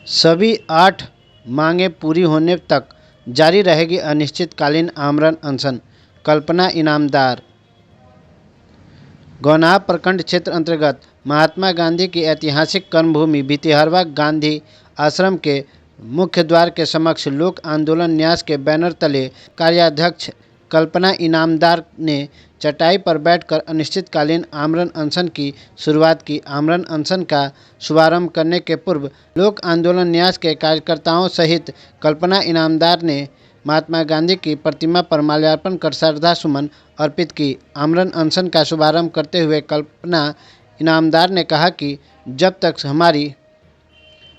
सभी 8 मांगें पूरी होने तक जारी रहेगी अनिश्चितकालीन आमरण अनशन। कल्पना इनामदार। गौनाहा प्रखंड क्षेत्र अंतर्गत महात्मा गांधी की ऐतिहासिक कर्मभूमि भितिहरवा गांधी आश्रम के मुख्य द्वार के समक्ष लोक आंदोलन न्यास के बैनर तले कार्याध्यक्ष कल्पना इनामदार ने चटाई पर बैठकर अनिश्चितकालीन आमरण अनशन की शुरुआत की। आमरण अनशन का शुभारंभ करने के पूर्व लोक आंदोलन न्यास के कार्यकर्ताओं सहित कल्पना इनामदार ने महात्मा गांधी की प्रतिमा पर माल्यार्पण कर श्रद्धा सुमन अर्पित की। आमरण अनशन का शुभारंभ करते हुए कल्पना इनामदार ने कहा कि जब तक हमारी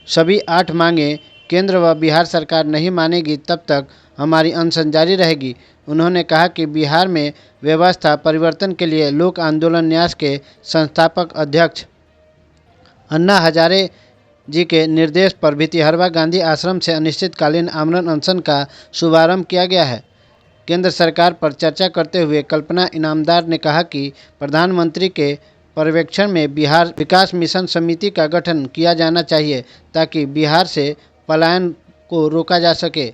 सभी 8 मांगें केंद्र व बिहार सरकार नहीं मानेगी तब तक हमारी अनशन जारी रहेगी। उन्होंने कहा कि बिहार में व्यवस्था परिवर्तन के लिए लोक आंदोलन न्यास के संस्थापक अध्यक्ष अन्ना हजारे जी के निर्देश पर भितिहरवा गांधी आश्रम से अनिश्चितकालीन आमरण अनशन का शुभारंभ किया गया है। केंद्र सरकार पर चर्चा करते हुए कल्पना इनामदार ने कहा कि प्रधानमंत्री के पर्यवेक्षण में बिहार विकास मिशन समिति का गठन किया जाना चाहिए ताकि बिहार से पलायन को रोका जा सके।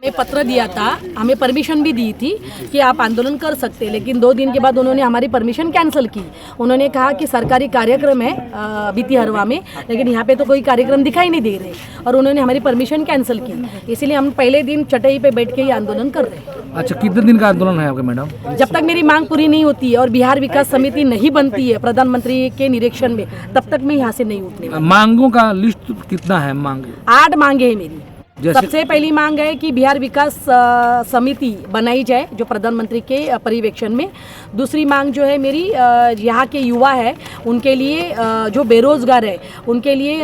हमें पत्र दिया था, हमें परमिशन भी दी थी कि आप आंदोलन कर सकते हैं, लेकिन 2 दिन के बाद उन्होंने हमारी परमिशन कैंसिल की। उन्होंने कहा कि सरकारी कार्यक्रम है भितिहरवा में, लेकिन यहाँ पे तो कोई कार्यक्रम दिखाई नहीं दे रहे और उन्होंने हमारी परमिशन कैंसिल की। इसलिए हम पहले दिन चटाई पे बैठ के ही आंदोलन कर रहे हैं। अच्छा, कितने दिन का आंदोलन है आपका मैडम? जब तक मेरी मांग पूरी नहीं होती है और बिहार विकास समिति नहीं बनती है प्रधानमंत्री के निरीक्षण में, तब तक मैं यहाँ से नहीं उठने वाली। मांगों का लिस्ट कितना है? मांग 8 मांगे है मेरी। सबसे पहली मांग है कि बिहार विकास समिति बनाई जाए जो प्रधानमंत्री के पर्यवेक्षण में। दूसरी मांग जो है मेरी, यहाँ के युवा है उनके लिए, जो बेरोजगार है उनके लिए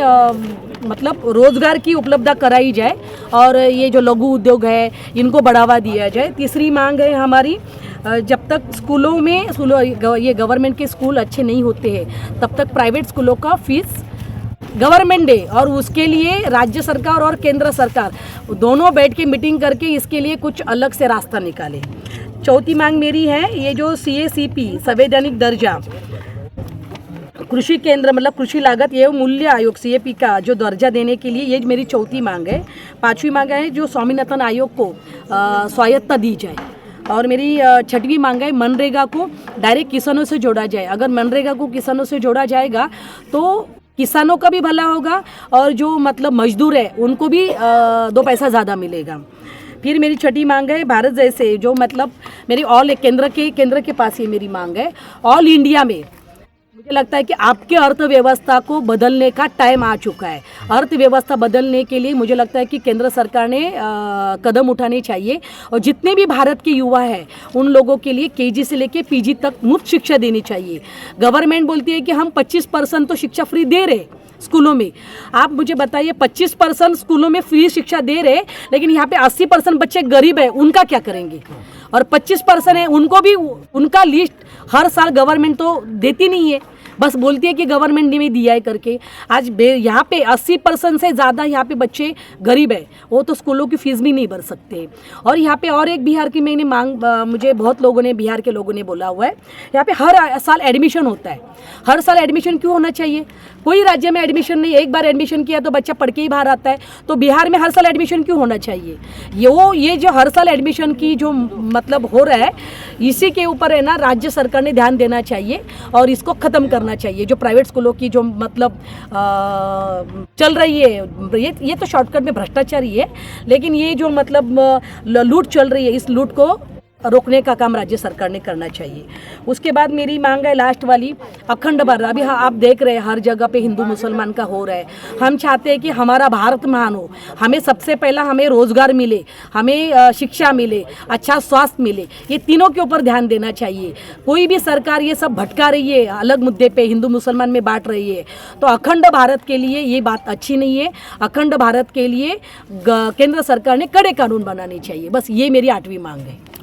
मतलब रोजगार की उपलब्धता कराई जाए और ये जो लघु उद्योग है इनको बढ़ावा दिया जाए। तीसरी मांग है हमारी, जब तक स्कूलों में ये गवर्नमेंट के स्कूल अच्छे नहीं होते हैं तब तक प्राइवेट स्कूलों का फीस गवर्नमेंट दे और उसके लिए राज्य सरकार और केंद्र सरकार दोनों बैठ के मीटिंग करके इसके लिए कुछ अलग से रास्ता निकाले। चौथी मांग मेरी है, ये जो CACP संवैधानिक दर्जा कृषि केंद्र मतलब कृषि लागत एवं मूल्य आयोग CAP का जो दर्जा देने के लिए, ये मेरी चौथी मांग है। 5वीं मांग है जो स्वामीनाथन आयोग को स्वायत्तता दी जाए और मेरी 6वीं मांग है मनरेगा को डायरेक्ट किसानों से जोड़ा जाए। अगर मनरेगा को किसानों से जोड़ा जाएगा तो किसानों का भी भला होगा और जो मतलब मजदूर है उनको भी 2 पैसा ज़्यादा मिलेगा। फिर मेरी 6ठी मांग है, भारत जैसे जो मतलब मेरी ऑल केंद्र के पास ये मेरी मांग है, ऑल इंडिया में मुझे लगता है कि आपके अर्थव्यवस्था को बदलने का टाइम आ चुका है। अर्थव्यवस्था बदलने के लिए मुझे लगता है कि केंद्र सरकार ने कदम उठाने चाहिए और जितने भी भारत के युवा हैं उन लोगों के लिए KG से लेके PG तक मुफ्त शिक्षा देनी चाहिए। गवर्नमेंट बोलती है कि हम 25% तो शिक्षा फ्री दे रहे स्कूलों में। आप मुझे बताइए 25% स्कूलों में फ्री शिक्षा दे रहे, लेकिन यहाँ पे 80% बच्चे गरीब है, उनका क्या करेंगे? और 25% है उनको भी उनका लिस्ट हर साल गवर्नमेंट तो देती नहीं है, बस बोलती है कि गवर्नमेंट ने भी दिया है करके। आज यहाँ पे 80% से ज़्यादा यहाँ पे बच्चे गरीब है, वो तो स्कूलों की फीस भी नहीं भर सकते। और यहाँ पे और एक बिहार की मैंने मांग, मुझे बहुत लोगों ने बिहार के लोगों ने बोला हुआ है, यहाँ पे हर साल एडमिशन होता है। हर साल एडमिशन क्यों होना चाहिए? कोई राज्य में एडमिशन नहीं, एक बार एडमिशन किया तो बच्चा पढ़ के ही बाहर आता है, तो बिहार में हर साल एडमिशन क्यों होना चाहिए? ये जो हर साल एडमिशन की जो मतलब हो रहा है, इसी के ऊपर है ना राज्य सरकार ने ध्यान देना चाहिए और इसको ख़त्म करना चाहिए। जो प्राइवेट स्कूलों की जो मतलब चल रही है, ये तो शॉर्टकट में भ्रष्टाचार ही है, लेकिन ये जो मतलब लूट चल रही है, इस लूट को रोकने का काम राज्य सरकार ने करना चाहिए। उसके बाद मेरी मांग है लास्ट वाली, अखंड भारत। अभी हाँ आप देख रहे हैं हर जगह पे हिंदू मुसलमान का हो रहा है। हम चाहते हैं कि हमारा भारत महान हो, हमें सबसे पहला हमें रोजगार मिले, हमें शिक्षा मिले, अच्छा स्वास्थ्य मिले, ये तीनों के ऊपर ध्यान देना चाहिए। कोई भी सरकार ये सब भटका रही है, अलग मुद्दे पे हिंदू मुसलमान में बांट रही है, तो अखंड भारत के लिए ये बात अच्छी नहीं है। अखंड भारत के लिए केंद्र सरकार ने कड़े कानून बनाने चाहिए। बस ये मेरी 8वीं मांग है।